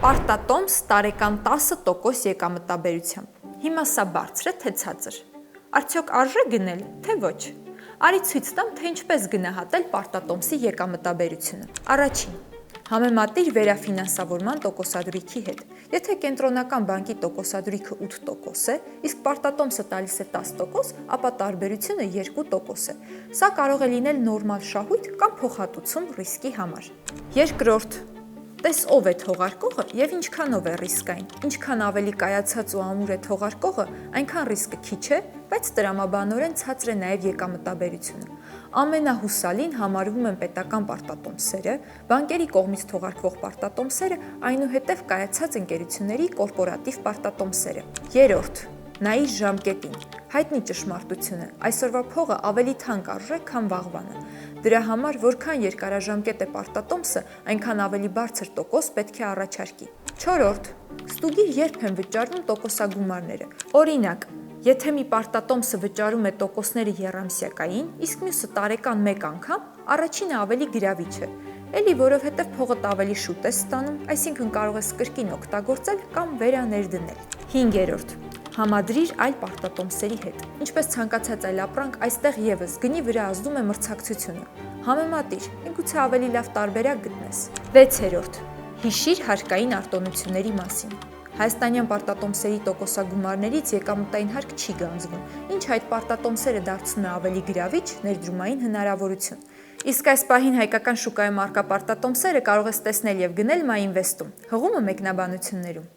Պարտատոմս տարեկան 10% եկամտաբերությամբ։ Հիմա սա բարձր է, թե ցածր։ Արդյոք արժե գնել, թե ոչ։ Արի ցույց տամ, թե ինչպես գնահատել պարտատոմսի եկամտաբերությունը։ Առաջին. համեմատիր վերաֆինանսավորման տոկոսադրույքի հետ։ Եթե կենտրոնական բանկի տոկոսադրույքը 8% է, իսկ պարտատոմսը տալիս է 10%, ապա տարբերությունը 2% է։ Սա կարող է լինել նորմալ շահույթ կամ փոխհատուցում ռիսկի համար։ Երկրորդ. տես ով է թողարկողը եւ ինչքանով է ռիսկային։ Ինչքան ավելի կայացած ու ամուր է թողարկողը, այնքան ռիսկը քիչ է, բայց տրամաբանորեն ցածր է նաեւ եկամտաբերությունը։ Ամենահուսալին համարվում են պետական պարտատոմսերը, բանկերի կողմից թողարկվող պարտատոմսերը, այնուհետև կայացած ընկերությունների կորպորատիվ պարտատոմսերը։ Երրորդ. նայիր ժամկետին։ Հայտնի ճշմարտություն է, այսօրվա փողը ավելի թանկ արժե, քան վաղվանը։ Դրա համար, որքան երկարաժամկետ է պարտատոմսը, այնքան ավելի բարձր տոկոս պետք է առաջարկի։ Չորրորդ. ստուգիր երբ են վճարվում տոկոսագումարները։ Օրինակ, եթե մի պարտատոմսը վճարում է տոկոսները եռամսյակային, իսկ մյուսը տարեկան մեկ անգամ, առաջինը ավելի գրավիչ է։ Էլի որովհետև փողդ ավելի շուտ է ստանում, այսինքն կարող ես կրկին օգտագործել կամ վերաներդնել։ Հինգերորդ. համադրիր այլ պարտատոմսերի հետ։ Ինչպես ցանկացած այլ ապրանք, այստեղ եւս գնի վրա ազդում է մրցակցությունը։ Համեմատիր, միգուցե ավելի լավ տարբերակ գտնես։ 6. Հիշիր հարկային արտոնությունների մասին։ Հայաստանյան պարտատոմսերի տոկոսագումարներից եկամտային հարկ չի գանձվում, ինչը այդ պարտատոմսերը դարձնում է ավելի գրավիչ ներդրումային հնարավորություն։ Իսկ այս պահին հայկական շուկայում առկա պարտատոմսերը կարող ես տեսնել եւ գնել MyInvest-ում։ Հղումը մեկնաբանություններում։